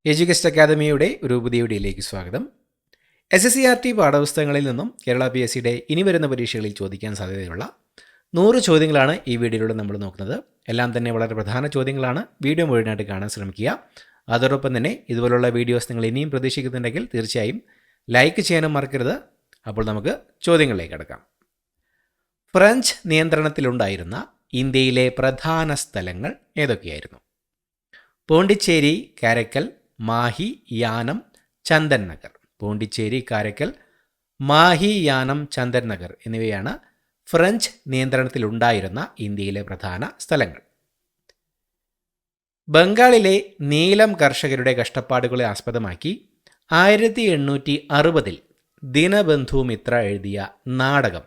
എജ്യൂകസ്റ്റ് അക്കാദമിയുടെ ഒരു പുതിയ വീഡിയോയിലേക്ക് സ്വാഗതം. SSCRT പാഠപുസ്തകങ്ങളിൽ നിന്നും കേരള PSCയുടെ ഇനി വരുന്ന പരീക്ഷകളിൽ ചോദിക്കാൻ സാധ്യതയുള്ള 100 ചോദ്യങ്ങളാണ് ഈ വീഡിയോയിലൂടെ നമ്മൾ നോക്കുന്നത്. എല്ലാം തന്നെ വളരെ പ്രധാന ചോദ്യങ്ങളാണ്. വീഡിയോ മുഴുവനായിട്ട് കാണാൻ ശ്രമിക്കുക. അതോടൊപ്പം തന്നെ ഇതുപോലുള്ള വീഡിയോസ് നിങ്ങൾ ഇനിയും പ്രതീക്ഷിക്കുന്നുണ്ടെങ്കിൽ തീർച്ചയായും ലൈക്ക് ചെയ്യാനും മറക്കരുത്. അപ്പോൾ നമുക്ക് ചോദ്യങ്ങളിലേക്ക് കടക്കാം. ഫ്രഞ്ച് നിയന്ത്രണത്തിലുണ്ടായിരുന്ന ഇന്ത്യയിലെ പ്രധാന സ്ഥലങ്ങൾ ഏതൊക്കെയായിരുന്നു? പോണ്ടിച്ചേരി, കാരക്കൽ, മാഹി, യാനം, ചന്ദൻ നഗർ. പോണ്ടിച്ചേരി, കാരക്കൽ, മാഹി, യാനം, ചന്ദൻ നഗർ എന്നിവയാണ് ഫ്രഞ്ച് നിയന്ത്രണത്തിലുണ്ടായിരുന്ന ഇന്ത്യയിലെ പ്രധാന സ്ഥലങ്ങൾ. ബംഗാളിലെ നീലം കർഷകരുടെ കഷ്ടപ്പാടുകളെ ആസ്പദമാക്കി 1860 ദിനബന്ധു മിത്ര എഴുതിയ നാടകം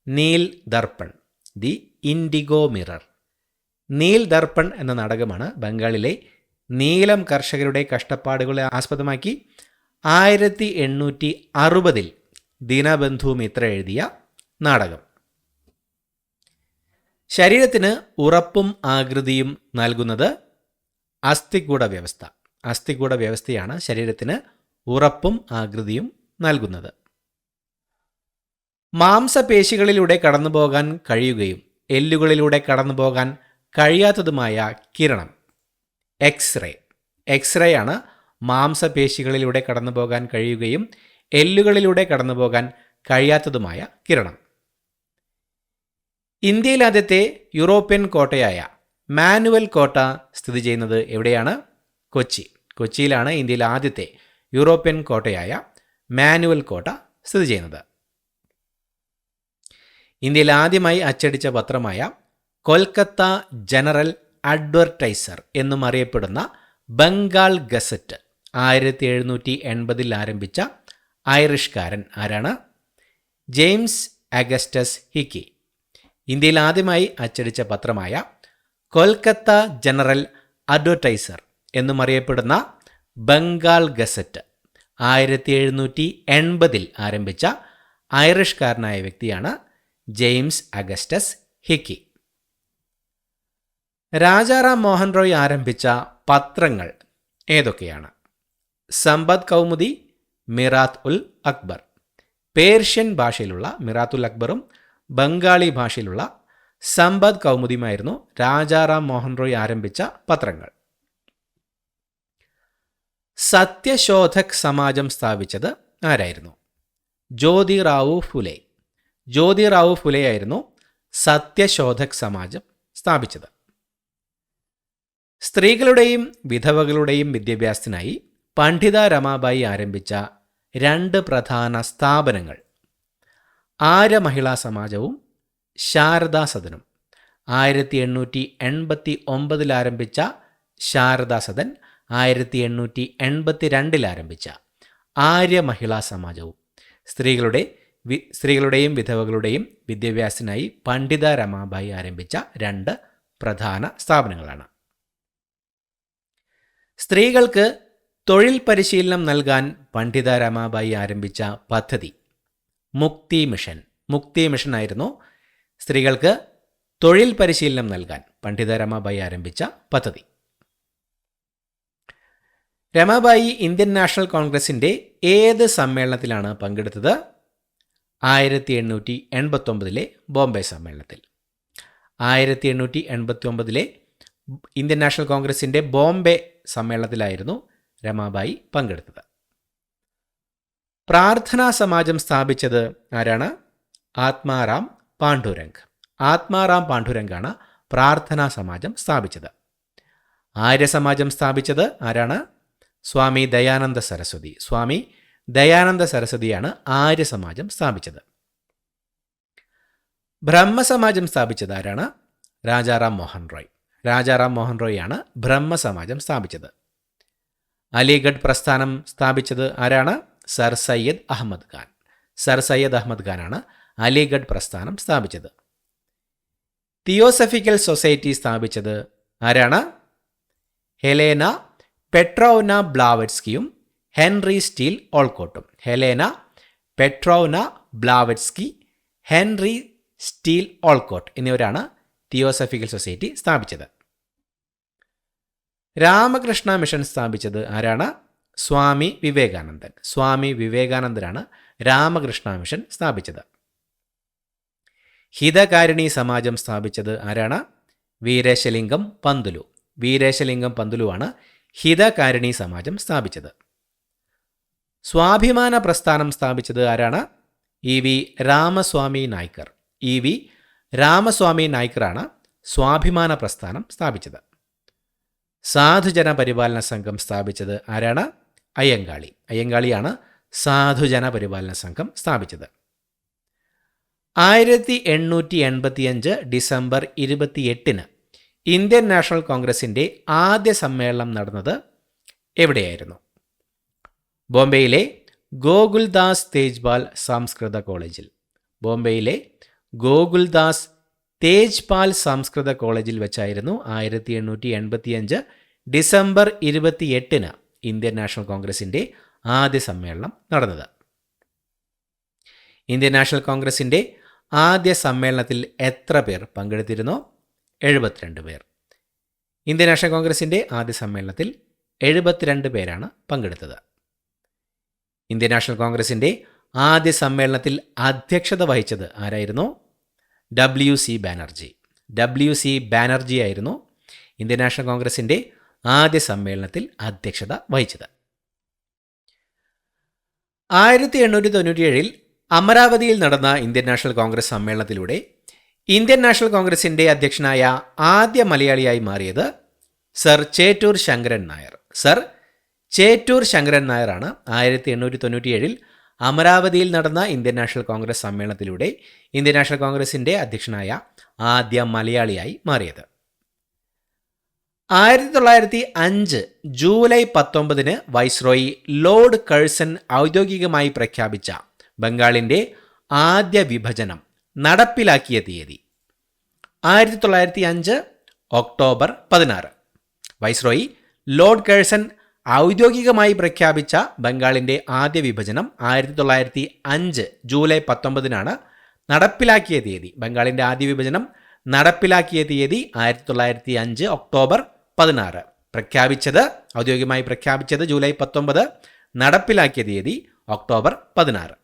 Neel Darpan, the indigo mirror. Neel Darpan എന്ന നാടകമാണ് ബംഗാളിലെ നീലം കർഷകരുടെ കഷ്ടപ്പാടുകളെ ആസ്പദമാക്കി 1860 ദിനബന്ധു മിത്ര എഴുതിയ നാടകം. ശരീരത്തിന് ഉറപ്പും ആകൃതിയും നൽകുന്നത് അസ്ഥികൂട വ്യവസ്ഥ. അസ്ഥികൂട വ്യവസ്ഥയാണ് ശരീരത്തിന് ഉറപ്പും ആകൃതിയും നൽകുന്നത്. മാംസപേശികളിലൂടെ കടന്നുപോകാൻ കഴിയുകയും എല്ലുകളിലൂടെ കടന്നുപോകാൻ കഴിയാത്തതുമായ കിരണം എക്സ്റേ. എക്സ്റേ ആണ് മാംസപേശികളിലൂടെ കടന്നുപോകാൻ കഴിയുകയും എല്ലുകളിലൂടെ കടന്നുപോകാൻ കഴിയാത്തതുമായ കിരണം. ഇന്ത്യയിലെ ആദ്യത്തെ യൂറോപ്യൻ കോട്ടയായ മാനുവൽ കോട്ട സ്ഥിതി ചെയ്യുന്നത് എവിടെയാണ്? കൊച്ചി. കൊച്ചിയിലാണ് ഇന്ത്യയിലെ ആദ്യത്തെ യൂറോപ്യൻ കോട്ടയായ മാനുവൽ കോട്ട സ്ഥിതി ചെയ്യുന്നത്. ഇന്ത്യയിൽ ആദ്യമായി അച്ചടിച്ച പത്രമായ കൊൽക്കത്ത ജനറൽ അഡ്വർടൈസർ എന്നും അറിയപ്പെടുന്ന ബംഗാൾ ഗസറ്റ് 1780 ആരംഭിച്ച ഐറിഷ്കാരൻ ആരാണ്? James Augustus hiki. ഇന്ത്യയിൽ ആദ്യമായി അച്ചടിച്ച പത്രമായ കൊൽക്കത്ത ജനറൽ അഡ്വർടൈസർ എന്നും അറിയപ്പെടുന്ന ബംഗാൾ ഗസറ്റ് 1780 ആരംഭിച്ച ഐറിഷ്കാരനായ വ്യക്തിയാണ് James Augustus Hicky. Rajaram Mohan Roy ആരംഭിച്ച പത്രങ്ങൾ ഏതൊക്കെയാണ്? സമ്പദ് കൗമുദി, മിറാത്ത് ഉൽ അക്ബർ. പേർഷ്യൻ ഭാഷയിലുള്ള മിറാത്ത് ഉൽ അക്ബറും ബംഗാളി ഭാഷയിലുള്ള സമ്പദ് കൗമുദിയുമായിരുന്നു രാജാറാം മോഹൻ റോയ് ആരംഭിച്ച പത്രങ്ങൾ. സത്യശോധക് സമാജം സ്ഥാപിച്ചത് ആരായിരുന്നു? ജ്യോതിറാവു ഫുലെ. ജ്യോതിറാവു ഫുലെ ആയിരുന്നു സത്യശോധക് സമാജം സ്ഥാപിച്ചത്. സ്ത്രീകളുടെയും വിധവകളുടെയും വിദ്യാഭ്യാസത്തിനായി പണ്ഡിത രമാബായി ആരംഭിച്ച 2 പ്രധാന സ്ഥാപനങ്ങൾ ആര്യ മഹിളാ സമാജവും ശാരദാ സദനും. 1889 ആരംഭിച്ച ശാരദാ സദൻ, 1882 ആരംഭിച്ച ആര്യ മഹിളാ സമാജവും സ്ത്രീകളുടെയും വിധവകളുടെയും വിദ്യാഭ്യാസത്തിനായി പണ്ഡിത രമാബായി ആരംഭിച്ച 2 പ്രധാന സ്ഥാപനങ്ങളാണ്. സ്ത്രീകൾക്ക് തൊഴിൽ പരിശീലനം നൽകാൻ പണ്ഡിത രമാബായി ആരംഭിച്ച പദ്ധതി മുക്തി മിഷൻ. മുക്തി മിഷൻ ആയിരുന്നു സ്ത്രീകൾക്ക് തൊഴിൽ പരിശീലനം നൽകാൻ പണ്ഡിത രമാബായി ആരംഭിച്ച പദ്ധതി. രമാബായി ഇന്ത്യൻ നാഷണൽ കോൺഗ്രസിൻ്റെ ഏത് സമ്മേളനത്തിലാണ് പങ്കെടുത്തത്? 1889 ബോംബെ സമ്മേളനത്തിൽ. 1889 ഇന്ത്യൻ നാഷണൽ കോൺഗ്രസിൻ്റെ ബോംബെ സമ്മേളനത്തിലായിരുന്നു രമാബായി പങ്കെടുത്തത്. പ്രാർത്ഥനാ സമാജം സ്ഥാപിച്ചത് ആരാണ്? ആത്മാറാം പാണ്ഡുരംഗ്. ആത്മാറാം പാണ്ഡുരംഗാണ് പ്രാർത്ഥനാ സമാജം സ്ഥാപിച്ചത്. ആര്യസമാജം സ്ഥാപിച്ചത് ആരാണ്? സ്വാമി ദയാനന്ദ സരസ്വതി. സ്വാമി ദയാനന്ദ സരസ്വതിയാണ് ആര്യസമാജം സ്ഥാപിച്ചത്. ബ്രഹ്മസമാജം സ്ഥാപിച്ചത് ആരാണ്? രാജാറാം മോഹൻ റോയ്. രാജാറാം മോഹൻ റോയ് ആണ് ബ്രഹ്മസമാജം സ്ഥാപിച്ചത്. അലിഗഡ് പ്രസ്ഥാനം സ്ഥാപിച്ചത് ആരാണ്? സർ സയ്യദ് അഹമ്മദ് ഖാൻ. സർ സയ്യദ് അഹമ്മദ് ഖാനാണ് അലിഗഡ് പ്രസ്ഥാനം സ്ഥാപിച്ചത്. തിയോസഫിക്കൽ സൊസൈറ്റി സ്ഥാപിച്ചത് ആരാണ്? ഹെലേന പെട്രോവ്ന ബ്ലാവറ്റ്സ്കിയും ഹെൻറി സ്റ്റീൽ ഓൾക്കോട്ടും. Helena Petrovna Blavatsky, Henry Steel Olcott എന്നിവരാണ് തിയോസഫിക്കൽ സൊസൈറ്റി സ്ഥാപിച്ചത്. രാമകൃഷ്ണ മിഷൻ സ്ഥാപിച്ചത് ആരാണ്? സ്വാമി വിവേകാനന്ദൻ. സ്വാമി വിവേകാനന്ദനാണ് രാമകൃഷ്ണ മിഷൻ സ്ഥാപിച്ചത്. ഹിതകാരിണി സമാജം സ്ഥാപിച്ചത് ആരാണ്? വീരേശലിംഗം പന്തുലു. വീരേശലിംഗം പന്തുലുവാണ് ഹിതകാരിണി സമാജം സ്ഥാപിച്ചത്. സ്വാഭിമാന പ്രസ്ഥാനം സ്ഥാപിച്ചത് ആരാണ്? E V Ramaswamy Naicker. E V Ramaswamy നായ്ക്കറാണ് സ്വാഭിമാന പ്രസ്ഥാനം സ്ഥാപിച്ചത്. സാധുജന പരിപാലന സംഘം സ്ഥാപിച്ചത് ആരാണ്? അയ്യങ്കാളി. അയ്യങ്കാളിയാണ് സാധുജന പരിപാലന സംഘം സ്ഥാപിച്ചത്. 1885 ഡിസംബർ 28 ഇന്ത്യൻ നാഷണൽ കോൺഗ്രസിൻ്റെ ആദ്യ സമ്മേളനം നടന്നത് എവിടെയായിരുന്നു? ബോംബെയിലെ ഗോകുൽദാസ് തേജ്പാൽ സംസ്കൃത കോളേജിൽ. ബോംബെയിലെ ഗോകുൽദാസ് തേജ്പാൽ സംസ്കൃത കോളേജിൽ വെച്ചായിരുന്നു 1885 ഡിസംബർ 28 ഇന്ത്യൻ നാഷണൽ കോൺഗ്രസിൻ്റെ ആദ്യ സമ്മേളനം നടന്നത്. ഇന്ത്യൻ നാഷണൽ കോൺഗ്രസിൻ്റെ ആദ്യ സമ്മേളനത്തിൽ എത്ര പേർ പങ്കെടുത്തിരുന്നു? 72 പേർ. ഇന്ത്യൻ നാഷണൽ കോൺഗ്രസിൻ്റെ ആദ്യ സമ്മേളനത്തിൽ 72 പേരാണ് പങ്കെടുത്തത്. ഇന്ത്യൻ നാഷണൽ കോൺഗ്രസിൻ്റെ ആദ്യ സമ്മേളനത്തിൽ അധ്യക്ഷത വഹിച്ചത് ആരായിരുന്നു? WC ബാനർജി. WC ബാനർജി ആയിരുന്നു ഇന്ത്യൻ നാഷണൽ കോൺഗ്രസിൻ്റെ ആദ്യ സമ്മേളനത്തിൽ അധ്യക്ഷത വഹിച്ചത്. 1897 അമരാവതിയിൽ നടന്ന ഇന്ത്യൻ നാഷണൽ കോൺഗ്രസ് സമ്മേളനത്തിലൂടെ ഇന്ത്യൻ നാഷണൽ കോൺഗ്രസിൻ്റെ അധ്യക്ഷനായ ആദ്യ മലയാളിയായി മാറിയത് സർ ചേറ്റൂർ ശങ്കരൻ നായർ. സർ ചേറ്റൂർ ശങ്കരൻ നായരാണ് 1897 അമരാവതിയിൽ നടന്ന ഇന്ത്യൻ നാഷണൽ കോൺഗ്രസ് സമ്മേളനത്തിലൂടെ ഇന്ത്യൻ നാഷണൽ കോൺഗ്രസിൻ്റെ അധ്യക്ഷനായ ആദ്യ മലയാളിയായി മാറിയത്. 1905 ജൂലൈ 19 വൈസ്രോയി ലോർഡ് കഴ്സൺ ഔദ്യോഗികമായി പ്രഖ്യാപിച്ച ബംഗാളിൻ്റെ ആദ്യ വിഭജനം നടപ്പിലാക്കിയ തീയതി? 1905 ഒക്ടോബർ 16. വൈസ്രോയി ലോർഡ് കഴ്സൺ ഔദ്യോഗികമായി പ്രഖ്യാപിച്ച ബംഗാളിൻ്റെ ആദ്യ വിഭജനം 1905 ജൂലൈ 19 നടപ്പിലാക്കിയ തീയതി. ബംഗാളിൻ്റെ ആദ്യ വിഭജനം നടപ്പിലാക്കിയ തീയതി 1905 ഒക്ടോബർ 16. പ്രഖ്യാപിച്ചത്, ഔദ്യോഗികമായി പ്രഖ്യാപിച്ചത് ജൂലൈ 19, നടപ്പിലാക്കിയ തീയതി ഒക്ടോബർ 16.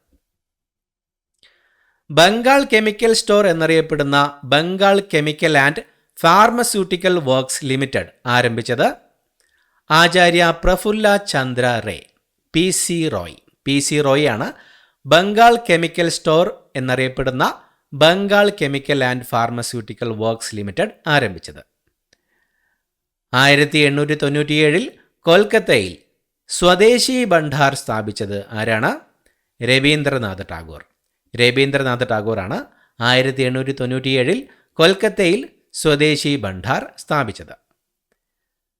ബംഗാൾ കെമിക്കൽ സ്റ്റോർ എന്നറിയപ്പെടുന്ന Bengal Chemical and Pharmaceutical Works Limited ആരംഭിച്ചത് ആചാര്യ പ്രഫുല്ല ചന്ദ്ര റേ. PC റോയ്. PC റോയ് ആണ് ബംഗാൾ കെമിക്കൽ സ്റ്റോർ എന്നറിയപ്പെടുന്ന Bengal Chemical and Pharmaceutical Works Limited ആരംഭിച്ചത്. 1897 കൊൽക്കത്തയിൽ സ്വദേശി ഭണ്ഡാർ സ്ഥാപിച്ചത് ആരാണ്? രവീന്ദ്രനാഥ ടാഗോർ. രവീന്ദ്രനാഥ ടാഗോറാണ് 1897 കൊൽക്കത്തയിൽ സ്വദേശി ഭണ്ഡാർ സ്ഥാപിച്ചത്.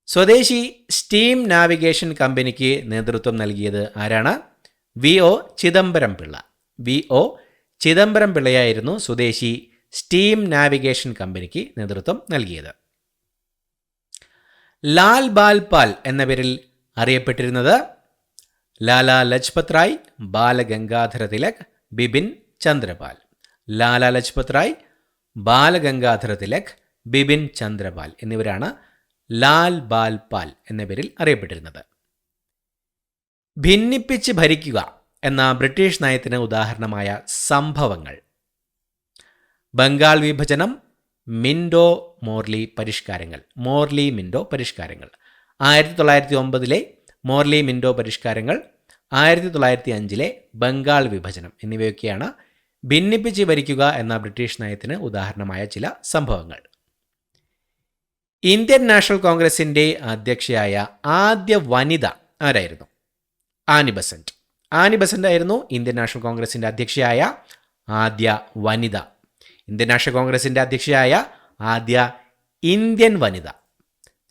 സ്വദേശി സ്റ്റീം നാവിഗേഷൻ കമ്പനിക്ക് നേതൃത്വം നൽകിയത് ആരാണ്? VO ചിദംബരം പിള്ള. VO ചിദംബരം പിള്ളയായിരുന്നു സ്വദേശി സ്റ്റീം നാവിഗേഷൻ കമ്പനിക്ക് നേതൃത്വം നൽകിയത്. ലാൽ ബാൽ പാൽ എന്ന പേരിൽ അറിയപ്പെട്ടിരുന്നത് ലാല ലജ്പത് റായ്, ബാലഗംഗാധര തിലക്, ബിപിൻ ചന്ദ്രപാൽ. ലാല ലജ്പത് റായ്, ബാലഗംഗാധര തിലക്, ബിപിൻ ചന്ദ്രപാൽ എന്നിവരാണ് ലാൽ ബാൽ പാൽ എന്ന പേരിൽ അറിയപ്പെട്ടിരുന്നത്. ഭിന്നിപ്പിച്ച് ഭരിക്കുക എന്ന ബ്രിട്ടീഷ് നയത്തിന് ഉദാഹരണമായ സംഭവങ്ങൾ: ബംഗാൾ വിഭജനം, മിൻഡോ മോർലി പരിഷ്കാരങ്ങൾ. മോർലി മിൻഡോ പരിഷ്കാരങ്ങൾ 1909 മോർലി മിൻഡോ പരിഷ്കാരങ്ങൾ, 1905 ബംഗാൾ വിഭജനം എന്നിവയൊക്കെയാണ് ഭിന്നിപ്പിച്ച് ഭരിക്കുക എന്ന ബ്രിട്ടീഷ് നയത്തിന് ഉദാഹരണമായ ചില സംഭവങ്ങൾ. ഇന്ത്യൻ നാഷണൽ കോൺഗ്രസിൻ്റെ അധ്യക്ഷയായ ആദ്യ വനിത ആരായിരുന്നു? Annie Besant. ആനി ബസന്റ് ആയിരുന്നു ഇന്ത്യൻ നാഷണൽ കോൺഗ്രസിൻ്റെ അധ്യക്ഷയായ ആദ്യ വനിത. ഇന്ത്യൻ നാഷണൽ കോൺഗ്രസിൻ്റെ അധ്യക്ഷയായ ആദ്യ ഇന്ത്യൻ വനിത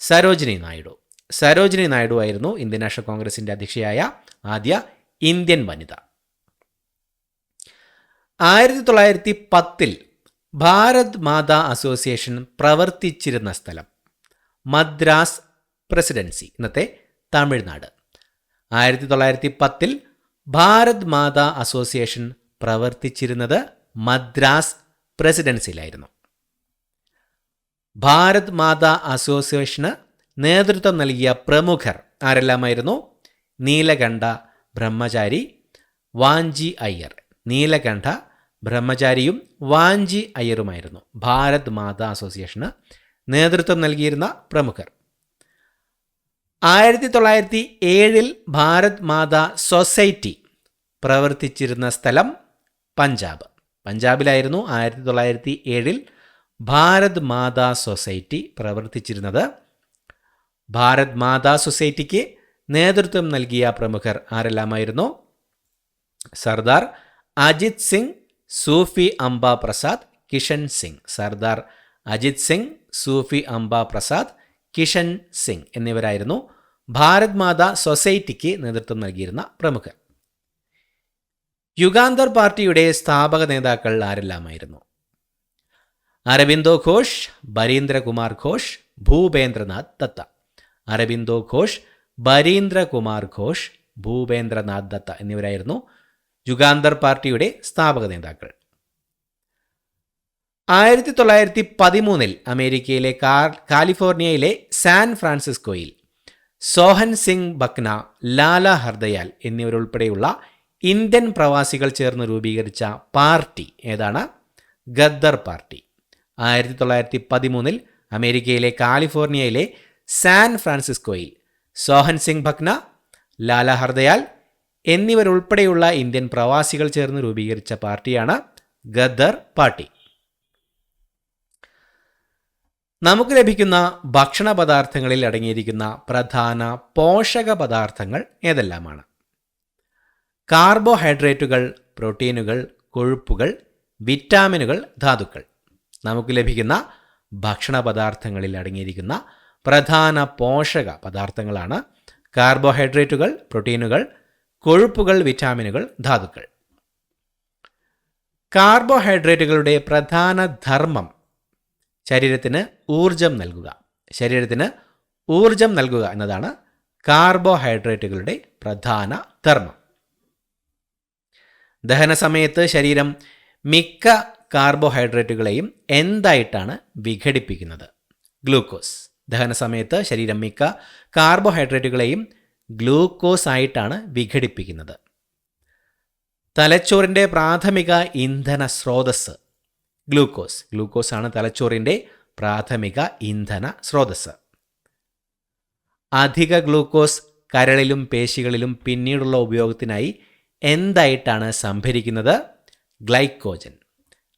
സരോജിനി നായിഡു. സരോജിനി നായിഡു ആയിരുന്നു ഇന്ത്യൻ നാഷണൽ കോൺഗ്രസിൻ്റെ അധ്യക്ഷയായ ആദ്യ ഇന്ത്യൻ വനിത. 1910 ഭാരത് മാതാ അസോസിയേഷൻ പ്രവർത്തിച്ചിരുന്ന സ്ഥലം? മദ്രാസ് പ്രസിഡൻസി, ഇന്നത്തെ തമിഴ്നാട്. 1910 ഭാരത് മാതാ അസോസിയേഷൻ പ്രവർത്തിച്ചിരുന്നത് മദ്രാസ് പ്രസിഡൻസിയിലായിരുന്നു. ഭാരത് മാതാ അസോസിയേഷന് നേതൃത്വം നൽകിയ പ്രമുഖർ ആരെല്ലാമായിരുന്നു? നീലകണ്ഠ ബ്രഹ്മചാരി, വാഞ്ചി അയ്യർ. നീലകണ്ഠ ബ്രഹ്മചാരിയും വാഞ്ചി അയ്യറുമായിരുന്നു ഭാരത് മാതാ അസോസിയേഷന് നേതൃത്വം നൽകിയിരുന്ന പ്രമുഖർ. 1907 ഭാരത് മാതാ സൊസൈറ്റി പ്രവർത്തിച്ചിരുന്ന സ്ഥലം പഞ്ചാബ്. പഞ്ചാബിലായിരുന്നു 1907 ഭാരത് മാതാ സൊസൈറ്റി പ്രവർത്തിച്ചിരുന്നത്. ഭാരത് മാതാ സൊസൈറ്റിക്ക് നേതൃത്വം നൽകിയ പ്രമുഖർ ആരെല്ലാമായിരുന്നു? സർദാർ അജിത് സിംഗ്, സൂഫി അംബ പ്രസാദ്, കിഷൻ സിംഗ്. സർദാർ അജിത് സിംഗ്, സൂഫി അംബ പ്രസാദ്, കിഷൻ സിംഗ് എന്നിവരായിരുന്നു ഭാരത് മാതാ സൊസൈറ്റിക്ക് നേതൃത്വം നൽകിയിരുന്ന പ്രമുഖർ. യുഗാന്തർ പാർട്ടിയുടെ സ്ഥാപക നേതാക്കൾ ആരെല്ലാമായിരുന്നു? അരബിന്ദോ ഘോഷ്, ബരീന്ദ്രകുമാർ ഘോഷ്, ഭൂപേന്ദ്രനാഥ് ദത്ത. അരബിന്ദോ ഘോഷ്, ബരീന്ദ്രകുമാർ ഘോഷ്, ഭൂപേന്ദ്രനാഥ് ദത്ത എന്നിവരായിരുന്നു യുഗാന്തർ പാർട്ടിയുടെ സ്ഥാപക നേതാക്കൾ. 1913 അമേരിക്കയിലെ കാലിഫോർണിയയിലെ സാൻ ഫ്രാൻസിസ്കോയിൽ സോഹൻ സിംഗ് ബക്ന, ലാല ഹർദയാൽ എന്നിവരുൾപ്പെടെയുള്ള ഇന്ത്യൻ പ്രവാസികൾ ചേർന്ന് രൂപീകരിച്ച പാർട്ടി ഏതാണ്? ഗദ്ദർ പാർട്ടി. 1913 അമേരിക്കയിലെ കാലിഫോർണിയയിലെ സാൻ ഫ്രാൻസിസ്കോയിൽ സോഹൻ സിംഗ് ബക്ന, ലാല ഹർദയാൽ എന്നിവരുൾപ്പെടെയുള്ള ഇന്ത്യൻ പ്രവാസികൾ ചേർന്ന് രൂപീകരിച്ച പാർട്ടിയാണ് ഗദ്ദർ പാർട്ടി. നമുക്ക് ലഭിക്കുന്ന ഭക്ഷണ പദാർത്ഥങ്ങളിൽ അടങ്ങിയിരിക്കുന്ന പ്രധാന പോഷക പദാർത്ഥങ്ങൾ ഏതെല്ലാമാണ്? കാർബോഹൈഡ്രേറ്റുകൾ, പ്രോട്ടീനുകൾ, കൊഴുപ്പുകൾ, വിറ്റാമിനുകൾ, ധാതുക്കൾ. നമുക്ക് ലഭിക്കുന്ന ഭക്ഷണ പദാർത്ഥങ്ങളിൽ അടങ്ങിയിരിക്കുന്ന പ്രധാന പോഷക പദാർത്ഥങ്ങളാണ് കാർബോഹൈഡ്രേറ്റുകൾ, പ്രോട്ടീനുകൾ, കൊഴുപ്പുകൾ, വിറ്റാമിനുകൾ, ധാതുക്കൾ. കാർബോഹൈഡ്രേറ്റുകളുടെ പ്രധാന ധർമ്മം ശരീരത്തിന് ഊർജം നൽകുക. ശരീരത്തിന് ഊർജം നൽകുക എന്നതാണ് കാർബോഹൈഡ്രേറ്റുകളുടെ പ്രധാന ധർമ്മം. ദഹന സമയത്ത് ശരീരം മിക്ക കാർബോഹൈഡ്രേറ്റുകളെയും എന്തായിട്ടാണ് വിഘടിപ്പിക്കുന്നത്? ഗ്ലൂക്കോസ്. ദഹന സമയത്ത് ശരീരം മിക്ക കാർബോഹൈഡ്രേറ്റുകളെയും ഗ്ലൂക്കോസ് ആയിട്ടാണ് വിഘടിപ്പിക്കുന്നത്. തലച്ചോറിൻ്റെ പ്രാഥമിക ഇന്ധന സ്രോതസ്സ് ഗ്ലൂക്കോസ്. ഗ്ലൂക്കോസ് ആണ് തലച്ചോറിൻ്റെ പ്രാഥമിക ഇന്ധന സ്രോതസ്സ്. അധിക ഗ്ലൂക്കോസ് കരളിലും പേശികളിലും പിന്നീടുള്ള ഉപയോഗത്തിനായി എന്തായിട്ടാണ് സംഭരിക്കുന്നത്? ഗ്ലൈക്കോജൻ.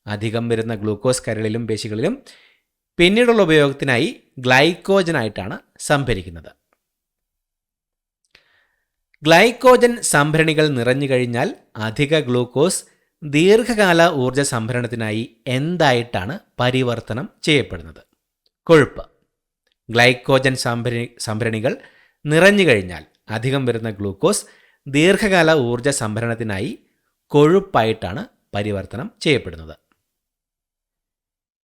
അധികം വരുന്ന ഗ്ലൂക്കോസ് കരളിലും പേശികളിലും പിന്നീടുള്ള ഉപയോഗത്തിനായി ഗ്ലൈക്കോജനായിട്ടാണ് സംഭരിക്കുന്നത്. ഗ്ലൈക്കോജൻ സംഭരണികൾ നിറഞ്ഞു കഴിഞ്ഞാൽ അധിക ഗ്ലൂക്കോസ് ദീർഘകാല ഊർജ്ജ സംഭരണത്തിനായി എന്തായിട്ടാണ് പരിവർത്തനം ചെയ്യപ്പെടുന്നത്? കൊഴുപ്പ്. ഗ്ലൈക്കോജൻ സംഭരണികൾ നിറഞ്ഞു കഴിഞ്ഞാൽ അധികം വരുന്ന ഗ്ലൂക്കോസ് ദീർഘകാല ഊർജ്ജ സംഭരണത്തിനായി കൊഴുപ്പായിട്ടാണ് പരിവർത്തനം ചെയ്യപ്പെടുന്നത്.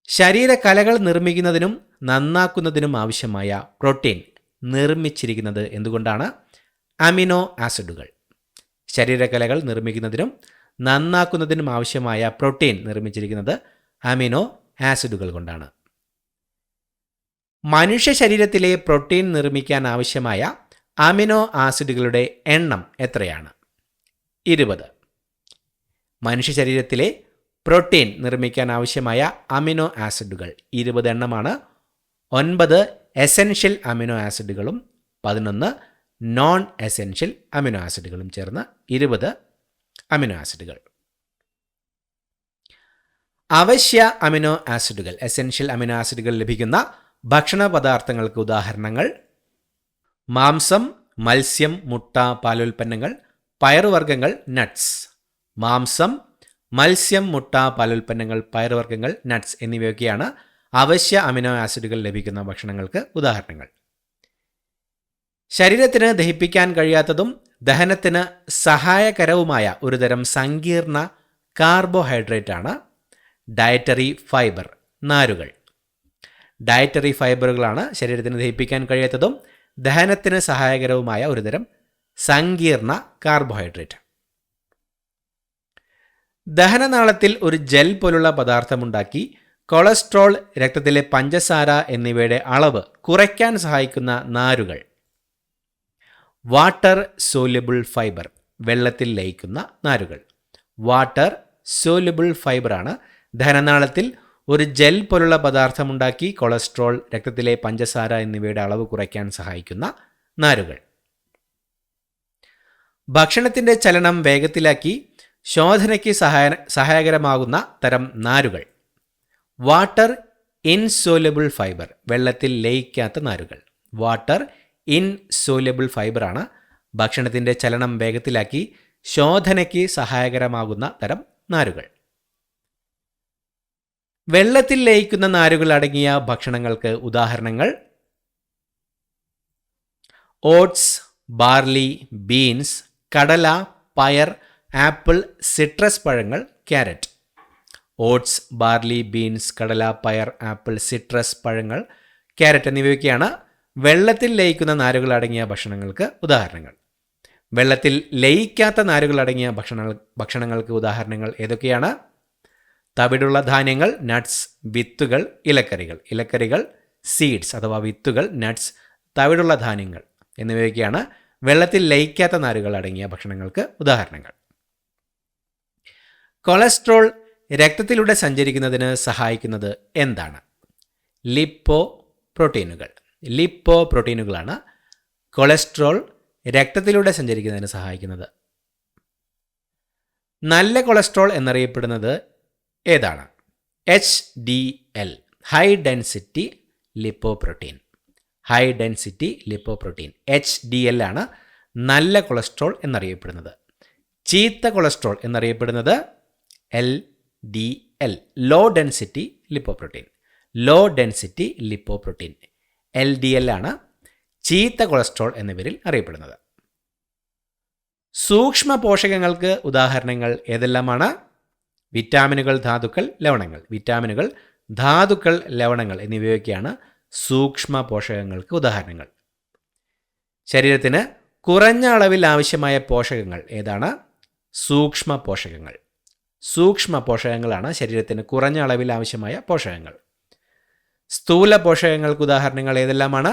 ശരീരകലകൾ നിർമ്മിക്കുന്നതിനും നന്നാക്കുന്നതിനും ആവശ്യമായ പ്രോട്ടീൻ നിർമ്മിച്ചിരിക്കുന്നത് എന്തുകൊണ്ടാണ്? അമിനോ ആസിഡുകൾ. ശരീരകലകൾ നിർമ്മിക്കുന്നതിനും നന്നാക്കുന്നതിനും ആവശ്യമായ പ്രോട്ടീൻ നിർമ്മിച്ചിരിക്കുന്നത് അമിനോ ആസിഡുകൾ കൊണ്ടാണ്. മനുഷ്യ ശരീരത്തിലെ പ്രോട്ടീൻ നിർമ്മിക്കാൻ ആവശ്യമായ അമിനോ ആസിഡുകളുടെ എണ്ണം എത്രയാണ്? 20. മനുഷ്യ ശരീരത്തിലെ പ്രോട്ടീൻ നിർമ്മിക്കാൻ ആവശ്യമായ അമിനോ ആസിഡുകൾ 20 എണ്ണമാണ്. 9 എസെൻഷ്യൽ അമിനോ ആസിഡുകളും 11 നോൺ എസെൻഷ്യൽ അമിനോ ആസിഡുകളും ചേർന്ന് 20 അമിനോ ആസിഡുകൾ. അവശ്യ അമിനോ ആസിഡുകൾ, എസെൻഷ്യൽ അമിനോ ആസിഡുകൾ ലഭിക്കുന്ന ഭക്ഷണ പദാർത്ഥങ്ങൾക്ക് ഉദാഹരണങ്ങൾ: മാംസം, മത്സ്യം, മുട്ട, പാലുൽപ്പന്നങ്ങൾ, പയറുവർഗ്ഗങ്ങൾ, നട്ട്സ്. മാംസം, മത്സ്യം, മുട്ട, പാലുൽപ്പന്നങ്ങൾ, പയറുവർഗ്ഗങ്ങൾ, നട്ട്സ് എന്നിവയൊക്കെയാണ് അവശ്യ അമിനോ ആസിഡുകൾ ലഭിക്കുന്ന ഭക്ഷണങ്ങൾക്ക് ഉദാഹരണങ്ങൾ. ശരീരത്തിന് ദഹിപ്പിക്കാൻ കഴിയാത്തതും ദഹനത്തിന് സഹായകരവുമായ ഒരുതരം സങ്കീർണ കാർബോഹൈഡ്രേറ്റ് ആണ് ഡയറ്ററി ഫൈബർ, നാരുകൾ. ഡയറ്ററി ഫൈബറുകളാണ് ശരീരത്തിന് ദഹിപ്പിക്കാൻ കഴിയാത്തതും ദഹനത്തിന് സഹായകരവുമായ ഒരുതരം സങ്കീർണ കാർബോഹൈഡ്രേറ്റ്. ദഹനനാളത്തിൽ ഒരു ജെൽ പോലുള്ള പദാർത്ഥമുണ്ടാക്കി കൊളസ്ട്രോൾ, രക്തത്തിലെ പഞ്ചസാര എന്നിവയുടെ അളവ് കുറയ്ക്കാൻ സഹായിക്കുന്ന നാരുകൾ. വാട്ടർ സോല്യുബിൾ ഫൈബർ, വെള്ളത്തിൽ ലയിക്കുന്ന നാരുകൾ. വാട്ടർ സോല്യുബിൾ ഫൈബറാണ് ധനനാളത്തിൽ ഒരു ജെൽ പോലുള്ള പദാർത്ഥമുണ്ടാക്കി കൊളസ്ട്രോൾ, രക്തത്തിലെ പഞ്ചസാര എന്നിവയുടെ അളവ് കുറയ്ക്കാൻ സഹായിക്കുന്ന നാരുകൾ. ഭക്ഷണത്തിൻ്റെ ചലനം വേഗത്തിലാക്കി ശോധനയ്ക്ക് സഹായകരമാകുന്ന തരം നാരുകൾ. വാട്ടർ ഇൻസോല്യുബിൾ ഫൈബർ, വെള്ളത്തിൽ ലയിക്കാത്ത നാരുകൾ. വാട്ടർ ഇൻസോല്യുബിൾ ഫൈബറാണ് ഭക്ഷണത്തിൻ്റെ ചലനം വേഗത്തിലാക്കി ശോധനയ്ക്ക് സഹായകരമാകുന്ന തരം നാരുകൾ. വെള്ളത്തിൽ ലയിക്കുന്ന നാരുകൾ അടങ്ങിയ ഭക്ഷണങ്ങൾക്ക് ഉദാഹരണങ്ങൾ: ഓട്സ്, ബാർലി, ബീൻസ്, കടല, പയർ, ആപ്പിൾ, സിട്രസ് പഴങ്ങൾ, ക്യാരറ്റ്. ഓട്സ്, ബാർലി, ബീൻസ്, കടല, പയർ, ആപ്പിൾ, സിട്രസ് പഴങ്ങൾ, ക്യാരറ്റ് എന്നിവയൊക്കെയാണ് വെള്ളത്തിൽ ലയിക്കുന്ന നാരുകൾ അടങ്ങിയ ഭക്ഷണങ്ങൾക്ക് ഉദാഹരണങ്ങൾ. വെള്ളത്തിൽ ലയിക്കാത്ത നാരുകൾ അടങ്ങിയ ഭക്ഷണങ്ങൾക്ക് ഉദാഹരണങ്ങൾ ഏതൊക്കെയാണ്? തവിടുള്ള ധാന്യങ്ങൾ, നട്ട്സ്, വിത്തുകൾ, ഇലക്കറികൾ. ഇലക്കറികൾ, സീഡ്സ് അഥവാ വിത്തുകൾ, നട്ട്സ്, തവിടുള്ള ധാന്യങ്ങൾ എന്നിവയൊക്കെയാണ് വെള്ളത്തിൽ ലയിക്കാത്ത നാരുകൾ അടങ്ങിയ ഭക്ഷണങ്ങൾക്ക് ഉദാഹരണങ്ങൾ. കൊളസ്ട്രോൾ രക്തത്തിലൂടെ സഞ്ചരിക്കുന്നതിന് സഹായിക്കുന്നത് എന്താണ്? ലിപ്പോ പ്രോട്ടീനുകൾ. ലിപ്പോ പ്രോട്ടീനുകളാണ് കൊളസ്ട്രോൾ രക്തത്തിലൂടെ സഞ്ചരിക്കുന്നതിന് സഹായിക്കുന്നത്. നല്ല കൊളസ്ട്രോൾ എന്നറിയപ്പെടുന്നത് ഏതാണ്? HDL, high density lipoprotein. High density lipoprotein HDL ആണ് നല്ല കൊളസ്ട്രോൾ എന്നറിയപ്പെടുന്നത്. ചീത്ത കൊളസ്ട്രോൾ എന്നറിയപ്പെടുന്നത് LDL, low density lipoprotein. Low density lipoprotein LDL ആണ് ചീത്ത കൊളസ്ട്രോൾ എന്ന പേരിൽ അറിയപ്പെടുന്നത്. സൂക്ഷ്മ പോഷകങ്ങൾക്ക് ഉദാഹരണങ്ങൾ ഏതെല്ലാമാണ്? വിറ്റാമിനുകൾ, ധാതുക്കൾ, ലവണങ്ങൾ. വിറ്റാമിനുകൾ, ധാതുക്കൾ, ലവണങ്ങൾ എന്നിവയൊക്കെയാണ് സൂക്ഷ്മ പോഷകങ്ങൾക്ക് ഉദാഹരണങ്ങൾ. ശരീരത്തിന് കുറഞ്ഞ അളവിൽ ആവശ്യമായ പോഷകങ്ങൾ ഏതാണ്? സൂക്ഷ്മ പോഷകങ്ങൾ. സൂക്ഷ്മ പോഷകങ്ങളാണ് ശരീരത്തിന് കുറഞ്ഞ അളവിൽ ആവശ്യമായ പോഷകങ്ങൾ. സ്ഥൂല പോഷകങ്ങൾക്ക് ഉദാഹരണങ്ങൾ ഏതെല്ലാമാണ്?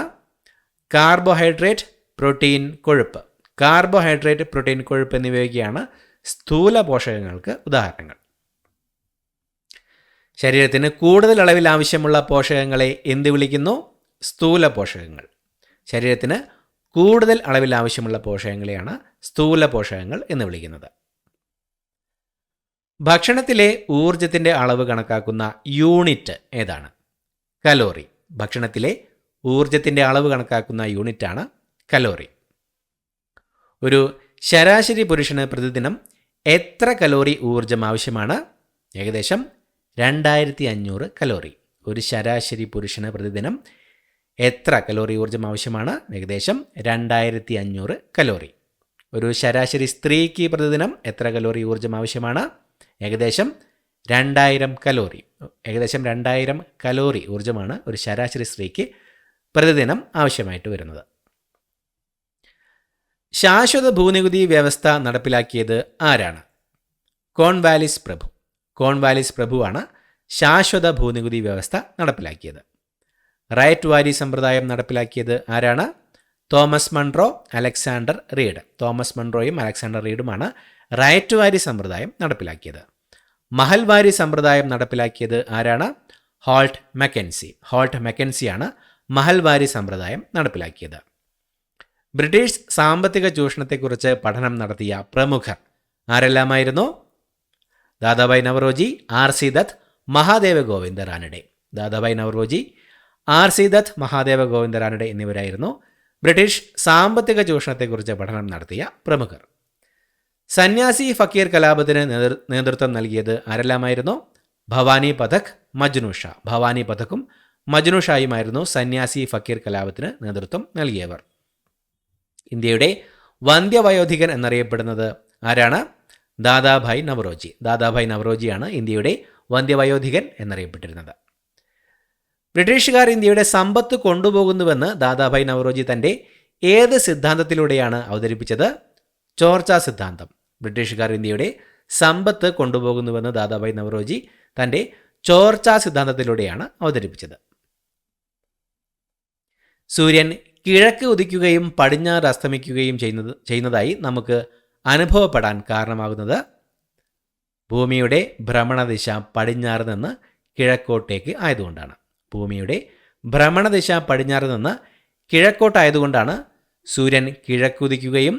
കാർബോഹൈഡ്രേറ്റ്, പ്രോട്ടീൻ, കൊഴുപ്പ്. കാർബോഹൈഡ്രേറ്റ്, പ്രോട്ടീൻ, കൊഴുപ്പ് എന്നിവയൊക്കെയാണ് സ്ഥൂല പോഷകങ്ങൾക്ക് ഉദാഹരണങ്ങൾ. ശരീരത്തിന് കൂടുതൽ അളവിൽ ആവശ്യമുള്ള പോഷകങ്ങളെ എന്ത് വിളിക്കുന്നു? സ്ഥൂല പോഷകങ്ങൾ. ശരീരത്തിന് കൂടുതൽ അളവിൽ ആവശ്യമുള്ള പോഷകങ്ങളെയാണ് സ്ഥൂല പോഷകങ്ങൾ എന്ന് വിളിക്കുന്നത്. ഭക്ഷണത്തിലെ ഊർജത്തിൻ്റെ അളവ് കണക്കാക്കുന്ന യൂണിറ്റ് ഏതാണ്? കലോറി. ഭക്ഷണത്തിലെ ഊർജത്തിൻ്റെ അളവ് കണക്കാക്കുന്ന യൂണിറ്റാണ് കലോറി. ഒരു ശരാശരി പുരുഷന് പ്രതിദിനം എത്ര കലോറി ഊർജം ആവശ്യമാണ്? ഏകദേശം 2500 കലോറി. ഒരു ശരാശരി പുരുഷന് പ്രതിദിനം എത്ര കലോറി ഊർജം ആവശ്യമാണ്? ഏകദേശം 2500 കലോറി. ഒരു ശരാശരി സ്ത്രീക്ക് പ്രതിദിനം എത്ര കലോറി ഊർജം ആവശ്യമാണ്? ഏകദേശം 2000 കലോറി. ഏകദേശം 2000 കലോറി ഊർജമാണ് ഒരു ശരാശരി സ്ത്രീക്ക് പ്രതിദിനം ആവശ്യമായിട്ട് വരുന്നത്. ശാശ്വത ഭൂനികുതി വ്യവസ്ഥ നടപ്പിലാക്കിയത് ആരാണ്? കോൺവാലിസ് പ്രഭു. കോൺവാലിസ് പ്രഭുവാണ് ശാശ്വത ഭൂനികുതി വ്യവസ്ഥ നടപ്പിലാക്കിയത്. റൈറ്റ് വാരി സമ്പ്രദായം നടപ്പിലാക്കിയത് ആരാണ്? Thomas Munro, Alexander Read. Thomas മൺറോയും അലക്സാണ്ടർ റീഡുമാണ് റൈറ്റ് വാരി സമ്പ്രദായം നടപ്പിലാക്കിയത്. മഹൽവാരി സമ്പ്രദായം നടപ്പിലാക്കിയത് ആരാണ്? Holt Mackenzie. ഹോൾട്ട് മെക്കൻസിയാണ് മഹൽവാരി സമ്പ്രദായം നടപ്പിലാക്കിയത്. ബ്രിട്ടീഷ് സാമ്പത്തിക ചൂഷണത്തെക്കുറിച്ച് പഠനം നടത്തിയ പ്രമുഖർ ആരെല്ലാമായിരുന്നു? ദാദാഭായ് നവറോജി, RC ദത്ത്, മഹാദേവ ഗോവിന്ദ റാനഡെ. ദാദാഭായ് നവറോജി, RC ദത്ത്, മഹാദേവ ഗോവിന്ദ റാനഡെ എന്നിവരായിരുന്നു ബ്രിട്ടീഷ് സാമ്പത്തിക ചൂഷണത്തെക്കുറിച്ച് പഠനം നടത്തിയ പ്രമുഖർ. സന്യാസി ഫക്കീർ കലാപത്തിന് നേതൃത്വം നൽകിയത് ആരെല്ലാമായിരുന്നു? ഭവാനി പഥക്, മജ്നു ഷാ. ഭവാനി പഥക്കും മജ്നു ഷായുമായിരുന്നു സന്യാസി ഫക്കീർ കലാപത്തിന് നേതൃത്വം നൽകിയവർ. ഇന്ത്യയുടെ വന്ധ്യവയോധികൻ എന്നറിയപ്പെടുന്നത് ആരാണ്? ദാദാഭായ് നവറോജി. ദാദാഭായ് നവറോജിയാണ് ഇന്ത്യയുടെ വന്ധ്യവയോധികൻ എന്നറിയപ്പെട്ടിരുന്നത്. ബ്രിട്ടീഷുകാർ ഇന്ത്യയുടെ സമ്പത്ത് കൊണ്ടുപോകുന്നുവെന്ന് ദാദാഭായ് നവറോജി തൻ്റെ ഏത് സിദ്ധാന്തത്തിലൂടെയാണ് അവതരിപ്പിച്ചത്? ചോർച്ചാ സിദ്ധാന്തം. ബ്രിട്ടീഷുകാർ ഇന്ത്യയുടെ സമ്പത്ത് കൊണ്ടുപോകുന്നുവെന്ന് ദാദാഭായ് നവറോജി തൻ്റെ ചോർച്ചാ സിദ്ധാന്തത്തിലൂടെയാണ് അവതരിപ്പിച്ചത്. സൂര്യൻ കിഴക്ക് ഉദിക്കുകയും പടിഞ്ഞാറ് അസ്തമിക്കുകയും ചെയ്യുന്നതായി നമുക്ക് അനുഭവപ്പെടാൻ കാരണമാകുന്നത് ഭൂമിയുടെ ഭ്രമണദിശ പടിഞ്ഞാറ് നിന്ന് കിഴക്കോട്ടേക്ക് ആയതുകൊണ്ടാണ്. ഭൂമിയുടെ ഭ്രമണദിശ പടിഞ്ഞാറ് നിന്ന് കിഴക്കോട്ടായതുകൊണ്ടാണ് സൂര്യൻ കിഴക്കുദിക്കുകയും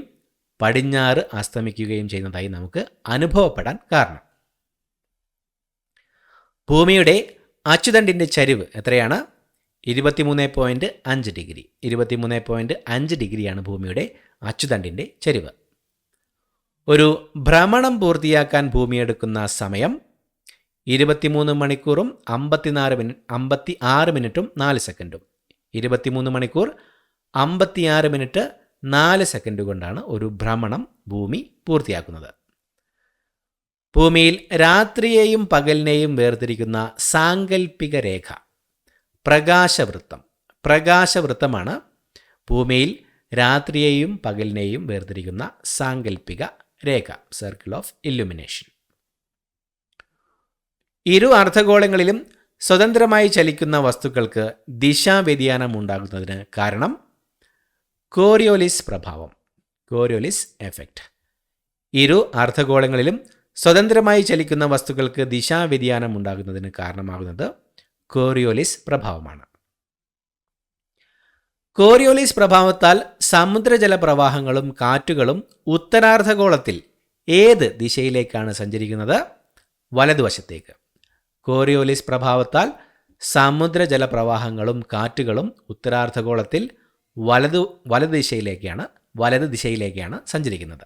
പടിഞ്ഞാറ് അസ്തമിക്കുകയും ചെയ്യുന്നതായി നമുക്ക് അനുഭവപ്പെടാൻ കാരണം. ഭൂമിയുടെ അച്ചുതണ്ടിൻ്റെ ചരിവ് എത്രയാണ്? 23.5 ഡിഗ്രി. 23.5 ഡിഗ്രിയാണ് ഭൂമിയുടെ അച്ചുതണ്ടിൻ്റെ ചരിവ്. ഒരു ഭ്രമണം പൂർത്തിയാക്കാൻ ഭൂമിയെടുക്കുന്ന സമയം 23 മണിക്കൂറും 56 മിനിറ്റും 4 സെക്കൻഡും. 23 മണിക്കൂർ 56 മിനിറ്റ് 4 സെക്കൻഡ് കൊണ്ടാണ് ഒരു ഭ്രമണം ഭൂമി പൂർത്തിയാക്കുന്നത്. ഭൂമിയിൽ രാത്രിയെയും പകലിനെയും വേർതിരിക്കുന്ന സാങ്കല്പിക രേഖ പ്രകാശവൃത്തമാണ് ഭൂമിയിൽ രാത്രിയെയും പകലിനെയും വേർതിരിക്കുന്ന സാങ്കല്പിക രേഖ, സർക്കിൾ ഓഫ് ഇല്ലുമിനേഷൻ. ഇരു അർദ്ധഗോളങ്ങളിലും സ്വതന്ത്രമായി ചലിക്കുന്ന വസ്തുക്കൾക്ക് ദിശാവ്യതിയാനം ഉണ്ടാകുന്നതിന് കാരണം കോറിയോലിസ് പ്രഭാവം, കോറിയോലിസ് എഫക്റ്റ്. ഇരു അർദ്ധഗോളങ്ങളിലും സ്വതന്ത്രമായി ചലിക്കുന്ന വസ്തുക്കൾക്ക് ദിശാവ്യതിയാനം ഉണ്ടാകുന്നതിന് കാരണമാകുന്നത് കോറിയോലിസ് പ്രഭാവമാണ്. കോറിയോലിസ് പ്രഭാവത്താൽ സമുദ്രജല പ്രവാഹങ്ങളും കാറ്റുകളും ഉത്തരാർദ്ധഗോളത്തിൽ ഏത് ദിശയിലേക്കാണ് സഞ്ചരിക്കുന്നത്? വലതുവശത്തേക്ക്. കോറിയോലിസ് പ്രഭാവത്താൽ സമുദ്രജല പ്രവാഹങ്ങളും കാറ്റുകളും ഉത്തരാർദ്ധഗോളത്തിൽ വലത് ദിശയിലേക്കാണ് സഞ്ചരിക്കുന്നത്.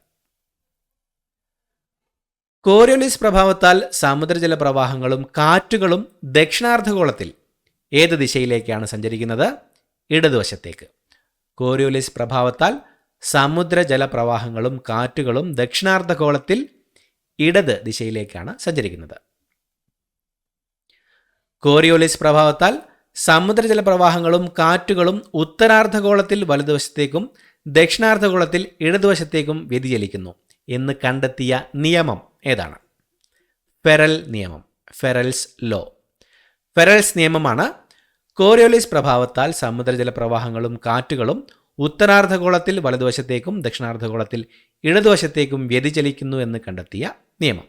കോറിയോലിസ് പ്രഭാവത്താൽ സമുദ്രജല പ്രവാഹങ്ങളും കാറ്റുകളും ദക്ഷിണാർദ്ധഗോളത്തിൽ ഏത് ദിശയിലേക്കാണ് സഞ്ചരിക്കുന്നത്? ഇടതുവശത്തേക്ക്. കോറിയോലിസ് പ്രഭാവത്താൽ സമുദ്രജല പ്രവാഹങ്ങളും കാറ്റുകളും ദക്ഷിണാർദ്ധഗോളത്തിൽ ഇടത് ദിശയിലേക്കാണ് സഞ്ചരിക്കുന്നത്. കോറിയോലിസ് പ്രഭാവത്താൽ സമുദ്രജല പ്രവാഹങ്ങളും കാറ്റുകളും ഉത്തരാർദ്ധഗോളത്തിൽ വലതുവശത്തേക്കും ദക്ഷിണാർദ്ധഗോളത്തിൽ ഇടതുവശത്തേക്കും വ്യതിചലിക്കുന്നു എന്ന് കണ്ടെത്തിയ നിയമം ഏതാണ്? ഫെറൽ നിയമം, ഫെറൽസ് ലോ. ഫെറൽസ് നിയമമാണ് കോറിയോലിസ് പ്രഭാവത്താൽ സമുദ്രജല പ്രവാഹങ്ങളും കാറ്റുകളും ഉത്തരാർദ്ധഗോളത്തിൽ വലതുവശത്തേക്കും ദക്ഷിണാർദ്ധഗോളത്തിൽ ഇടതുവശത്തേക്കും വ്യതിചലിക്കുന്നു എന്ന് കണ്ടെത്തിയ നിയമം.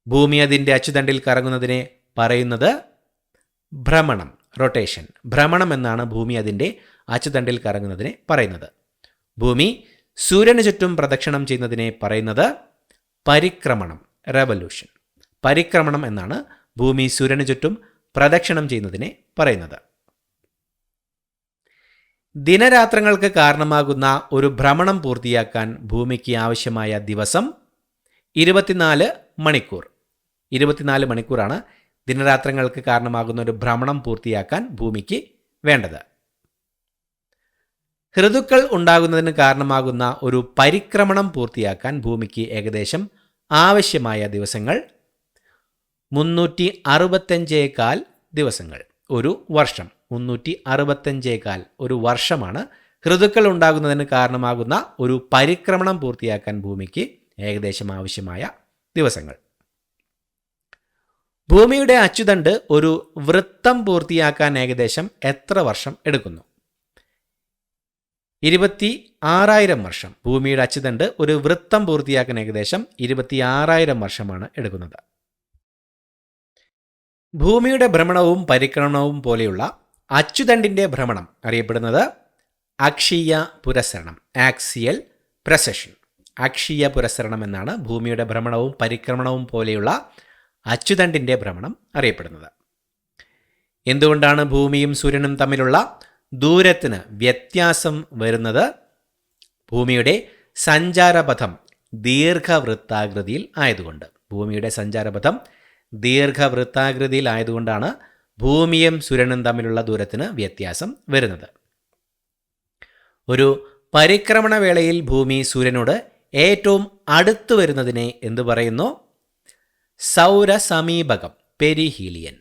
ഭൂമി അതിൻ്റെ അച്ചുതണ്ടിൽ കറങ്ങുന്നതിനെ പറയുന്നത് ഭ്രമണം, റൊട്ടേഷൻ. ഭ്രമണം എന്നാണ് ഭൂമി അതിൻ്റെ അച്ചുതണ്ടിൽ കറങ്ങുന്നതിനെ പറയുന്നത്. ഭൂമി സൂര്യന് ചുറ്റും പ്രദക്ഷിണം ചെയ്യുന്നതിനെ പറയുന്നത് പരിക്രമണം, റെവല്യൂഷൻ. പരിക്രമണം എന്നാണ് ഭൂമി സൂര്യന് ചുറ്റും പ്രദക്ഷിണം ചെയ്യുന്നതിനെ പറയുന്നത്. ദിനരാത്രങ്ങൾക്ക് കാരണമാകുന്ന ഒരു ഭ്രമണം പൂർത്തിയാക്കാൻ ഭൂമിക്ക് ആവശ്യമായ ദിവസം 24 മണിക്കൂർ. 24 മണിക്കൂറാണ് ദിനരാത്രങ്ങൾക്ക് കാരണമാകുന്ന ഒരു ഭ്രമണം പൂർത്തിയാക്കാൻ ഭൂമിക്ക് വേണ്ടത്. ഋതുക്കൾ ഉണ്ടാകുന്നതിന് കാരണമാകുന്ന ഒരു പരിക്രമണം പൂർത്തിയാക്കാൻ ഭൂമിക്ക് ഏകദേശം ആവശ്യമായ ദിവസങ്ങൾ 365 ദിവസങ്ങൾ. ഒരു വർഷം 365 ഒരു വർഷമാണ് ഋതുക്കൾ ഉണ്ടാകുന്നതിന് കാരണമാകുന്ന ഒരു പരിക്രമണം പൂർത്തിയാക്കാൻ ഭൂമിക്ക് ഏകദേശം ആവശ്യമായ ദിവസങ്ങൾ. ഭൂമിയുടെ അച്ചുതണ്ട് ഒരു വൃത്തം പൂർത്തിയാക്കാൻ ഏകദേശം എത്ര വർഷം എടുക്കുന്നു? 26,000 വർഷം. ഭൂമിയുടെ അച്ചുതണ്ട് ഒരു വൃത്തം പൂർത്തിയാക്കാൻ ഏകദേശം 26,000 വർഷമാണ് എടുക്കുന്നത്. ഭൂമിയുടെ ഭ്രമണവും പരിക്രമണവും പോലെയുള്ള അച്ചുതണ്ടിൻ്റെ ഭ്രമണം അറിയപ്പെടുന്നത് അക്ഷീയ പുരസരണം, ആക്സിയൽ പ്രസഷൻ. അക്ഷീയ പുരസരണം എന്നാണ് ഭൂമിയുടെ ഭ്രമണവും പരിക്രമണവും പോലെയുള്ള അച്ചുതണ്ടിൻ്റെ ഭ്രമണം അറിയപ്പെടുന്നത്. എന്തുകൊണ്ടാണ് ഭൂമിയും സൂര്യനും തമ്മിലുള്ള ദൂരത്തിന് വ്യത്യാസം വരുന്നത്? ഭൂമിയുടെ സഞ്ചാരപഥം ദീർഘവൃത്താകൃതിയിൽ ആയതുകൊണ്ട്. ഭൂമിയുടെ സഞ്ചാരപഥം ദീർഘവൃത്താകൃതിയിൽ ആയതുകൊണ്ടാണ് ഭൂമിയും സൂര്യനും തമ്മിലുള്ള ദൂരത്തിന് വ്യത്യാസം വരുന്നത്. ഒരു പരിക്രമണ വേളയിൽ ഭൂമി സൂര്യനോട് ഏറ്റവും അടുത്ത് വരുന്നതിനെ എന്തു പറയുന്നു? സൗരസമീപകം, പെരിഹീലിയൻ.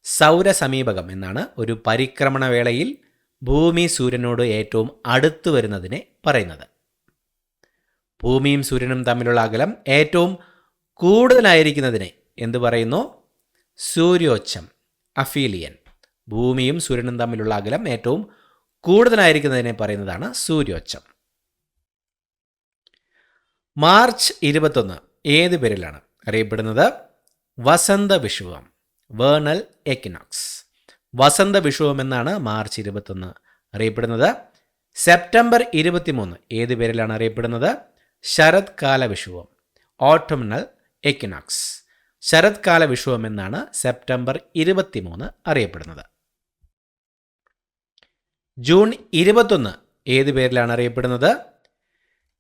സൗരസമീപകം എന്നാണ് ഒരു പരിക്രമണ വേളയിൽ ഭൂമി സൂര്യനോട് ഏറ്റവും അടുത്ത് വരുന്നതിനെ പറയുന്നത്. ഭൂമിയും സൂര്യനും തമ്മിലുള്ള അകലം ഏറ്റവും കൂടുതലായിരിക്കുന്നതിനെ എന്തു പറയുന്നു? സൂര്യോച്ചം, അഫീലിയൻ. ഭൂമിയും സൂര്യനും തമ്മിലുള്ള അകലം ഏറ്റവും കൂടുതലായിരിക്കുന്നതിനെ പറയുന്നതാണ് സൂര്യോച്ചം. മാർച്ച് 21 ഏത് പേരിലാണ് അറിയപ്പെടുന്നത്? വസന്ത വിഷുവം, വേണൽ എക്വിനോക്സ്. വസന്ത വിഷുവം എന്നാണ് മാർച്ച് 21 അറിയപ്പെടുന്നത്. സെപ്റ്റംബർ 23 ഏത് പേരിലാണ് അറിയപ്പെടുന്നത്? ശരത് കാല വിഷുവം, ഓട്ടോമിനൽ എക്വിനോക്സ്. ശരത് കാല വിഷുവം എന്നാണ് സെപ്റ്റംബർ 23 അറിയപ്പെടുന്നത്. ജൂൺ 21 ഏത് പേരിലാണ് അറിയപ്പെടുന്നത്?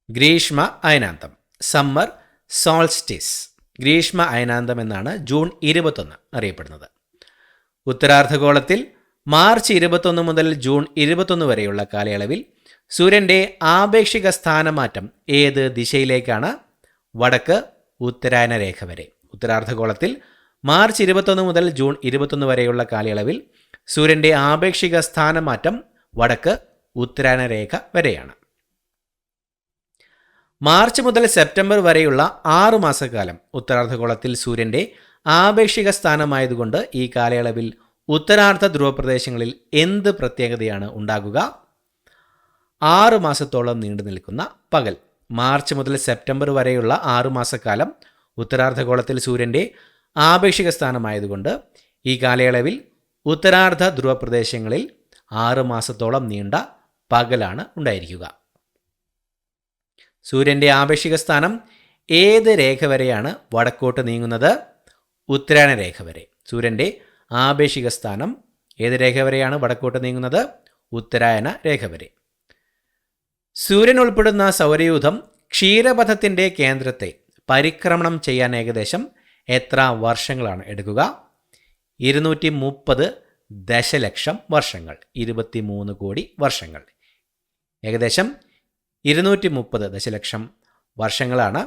ഗ്രീഷ്മ അയനാന്തം, സമ്മർ സോൾസ്റ്റിസ്. ഗ്രീഷ്മ അയനാന്തം എന്നാണ് ജൂൺ 21 അറിയപ്പെടുന്നത്. ഉത്തരാർദ്ധഗോളത്തിൽ മാർച്ച് 21 മുതൽ ജൂൺ 21 വരെയുള്ള കാലയളവിൽ സൂര്യൻ്റെ ആപേക്ഷിക സ്ഥാനമാറ്റം ഏത് ദിശയിലേക്കാണ്? വടക്ക് ഉത്തരായന രേഖ വരെ. ഉത്തരാർദ്ധഗോളത്തിൽ മാർച്ച് 21 മുതൽ ജൂൺ 21 വരെയുള്ള കാലയളവിൽ സൂര്യൻ്റെ ആപേക്ഷിക സ്ഥാനമാറ്റം വടക്ക് ഉത്തരായന രേഖ വരെയാണ്. മാർച്ച് മുതൽ സെപ്റ്റംബർ വരെയുള്ള 6 മാസക്കാലം ഉത്തരാർദ്ധഗോളത്തിൽ സൂര്യൻ്റെ ആപേക്ഷിക സ്ഥാനമായതുകൊണ്ട് ഈ കാലയളവിൽ ഉത്തരാർദ്ധ ധ്രുവപ്രദേശങ്ങളിൽ എന്ത് പ്രത്യേകതയാണ് ഉണ്ടാകുക? 6 മാസത്തോളം നീണ്ടു നിൽക്കുന്ന പകൽ. മാർച്ച് മുതൽ സെപ്റ്റംബർ വരെയുള്ള 6 മാസക്കാലം ഉത്തരാർദ്ധഗോളത്തിൽ സൂര്യൻ്റെ ആപേക്ഷിക സ്ഥാനമായതുകൊണ്ട് ഈ കാലയളവിൽ ഉത്തരാർദ്ധ ധ്രുവപ്രദേശങ്ങളിൽ 6 മാസത്തോളം നീണ്ട പകലാണ് ഉണ്ടായിരിക്കുക. സൂര്യൻ്റെ ആപേക്ഷിക സ്ഥാനം ഏത് രേഖ വരെയാണ് വടക്കോട്ട് നീങ്ങുന്നത്? ഉത്തരായന രേഖ വരെ. സൂര്യൻ്റെ ആപേക്ഷിക സ്ഥാനം ഏത് രേഖ വരെയാണ് വടക്കോട്ട് നീങ്ങുന്നത്? ഉത്തരായന രേഖ വരെ. സൂര്യൻ ഉൾപ്പെടുന്ന സൗരയൂഥം ക്ഷീരപഥത്തിൻ്റെ കേന്ദ്രത്തെ പരിക്രമണം ചെയ്യാൻ ഏകദേശം എത്ര വർഷങ്ങളാണ് എടുക്കുക? 230 ദശലക്ഷം വർഷങ്ങൾ, 23 കോടി വർഷങ്ങൾ. ഏകദേശം 230 ദശലക്ഷം വർഷങ്ങളാണ്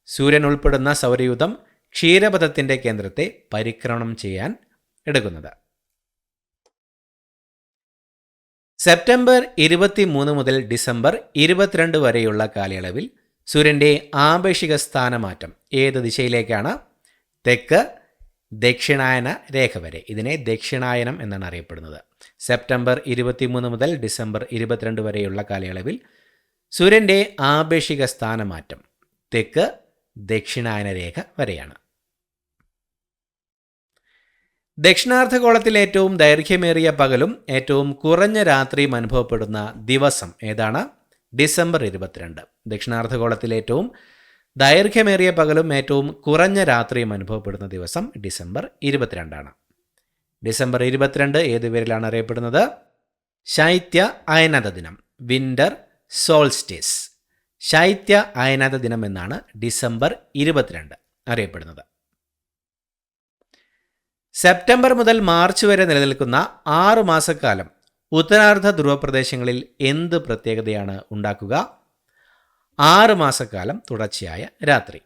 സൂര്യൻ ഉൾപ്പെടുന്ന സൗരയൂഥം ക്ഷീരപഥത്തിൻ്റെ കേന്ദ്രത്തെ പരിക്രമണം ചെയ്യാൻ എടുക്കുന്നത്. സെപ്റ്റംബർ 23 മുതൽ ഡിസംബർ 22 വരെയുള്ള കാലയളവിൽ സൂര്യൻ്റെ ആപേക്ഷിക സ്ഥാനമാറ്റം ഏത് ദിശയിലേക്കാണ്? തെക്ക് ദക്ഷിണായന രേഖ വരെ. ഇതിനെ ദക്ഷിണായനം എന്നാണ് അറിയപ്പെടുന്നത്. സെപ്റ്റംബർ 23 മുതൽ ഡിസംബർ 22 വരെയുള്ള കാലയളവിൽ സൂര്യൻ്റെ ആപേക്ഷിക സ്ഥാനമാറ്റം തെക്ക് ദക്ഷിണായന രേഖ വരെയാണ്. ദക്ഷിണാർദ്ധഗോളത്തിൽ ഏറ്റവും ദൈർഘ്യമേറിയ പകലും ഏറ്റവും കുറഞ്ഞ രാത്രിയും അനുഭവപ്പെടുന്ന ദിവസം ഏതാണ്? ഡിസംബർ 22. ദക്ഷിണാർദ്ധഗോളത്തിൽ ഏറ്റവും ദൈർഘ്യമേറിയ പകലും ഏറ്റവും കുറഞ്ഞ രാത്രിയും അനുഭവപ്പെടുന്ന ദിവസം ഡിസംബർ 22 ഡിസംബർ 22 ഏത് പേരിലാണ് അറിയപ്പെടുന്നത്? ശൈത്യ അയനത ദിനം, വിന്റർ സോൾസ്റ്റിസ്. ശൈത്യ അയനത ദിനം എന്നാണ് ഡിസംബർ 22 അറിയപ്പെടുന്നത്. സെപ്റ്റംബർ മുതൽ മാർച്ച് വരെ നിലനിൽക്കുന്ന 6 മാസക്കാലം ഉത്തരാർദ്ധ ധ്രുവപ്രദേശങ്ങളിൽ എന്ത് പ്രത്യേകതയാണ് ഉണ്ടാക്കുക? 6 മാസക്കാലം തുടർച്ചയായ രാത്രി.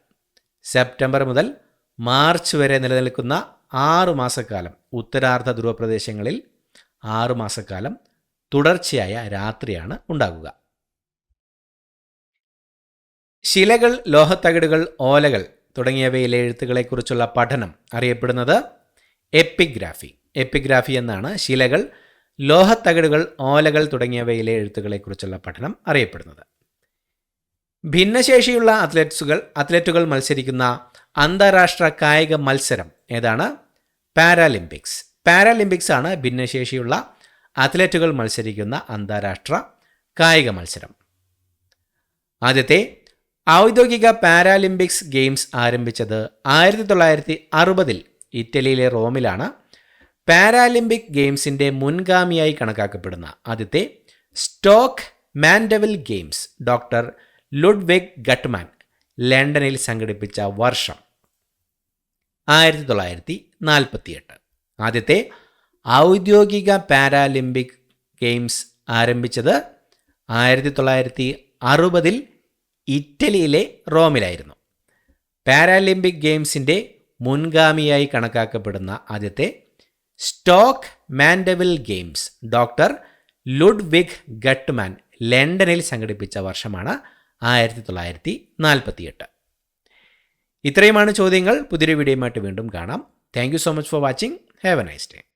സെപ്റ്റംബർ മുതൽ മാർച്ച് വരെ നിലനിൽക്കുന്ന 6 മാസക്കാലം ഉത്തരാർദ്ധ ധ്രുവപ്രദേശങ്ങളിൽ 6 മാസക്കാലം തുടർച്ചയായ രാത്രിയാണ് ഉണ്ടാകുക. ശിലകൾ, ലോഹത്തകിടുകൾ, ഓലകൾ തുടങ്ങിയവയിലെ എഴുത്തുകളെക്കുറിച്ചുള്ള പഠനം അറിയപ്പെടുന്നത് എപ്പിഗ്രാഫി. എപ്പിഗ്രാഫി എന്നാണ് ശിലകൾ, ലോഹത്തകിടുകൾ, ഓലകൾ തുടങ്ങിയവയിലെ എഴുത്തുകളെക്കുറിച്ചുള്ള പഠനം അറിയപ്പെടുന്നത്. ഭിന്നശേഷിയുള്ള അത്ലറ്റുകൾ മത്സരിക്കുന്ന അന്താരാഷ്ട്ര കായിക മത്സരം ഏതാണ്? പാരാലിമ്പിക്സ്. പാരാലിമ്പിക്സ് ആണ് ഭിന്നശേഷിയുള്ള അത്ലറ്റുകൾ മത്സരിക്കുന്ന അന്താരാഷ്ട്ര കായിക മത്സരം. ആദ്യത്തെ ഔദ്യോഗിക പാരാലിമ്പിക്സ് ഗെയിംസ് ആരംഭിച്ചത് 1960 ഇറ്റലിയിലെ റോമിലാണ്. പാരാലിമ്പിക് ഗെയിംസിൻ്റെ മുൻഗാമിയായി കണക്കാക്കപ്പെടുന്ന ആദ്യത്തെ Stoke Mandeville Games doctor Ludwig Guttmann ലണ്ടനിൽ സംഘടിപ്പിച്ച വർഷം 1948. ആദ്യത്തെ ഔദ്യോഗിക പാരാലിമ്പിക് ഗെയിംസ് ആരംഭിച്ചത് 1960 ഇറ്റലിയിലെ റോമിലായിരുന്നു. പാരാലിമ്പിക് ഗെയിംസിൻ്റെ മുൻഗാമിയായി കണക്കാക്കപ്പെടുന്ന ആദ്യത്തെ Stoke Mandeville Games doctor Ludwig Guttmann ലണ്ടനിൽ സംഘടിപ്പിച്ച വർഷമാണ് 1948. ഇത്രയുമാണ് ചോദ്യങ്ങൾ. പുതിയൊരു വീഡിയോയുമായിട്ട് വീണ്ടും കാണാം. Thank you so much for watching. Have A nice day.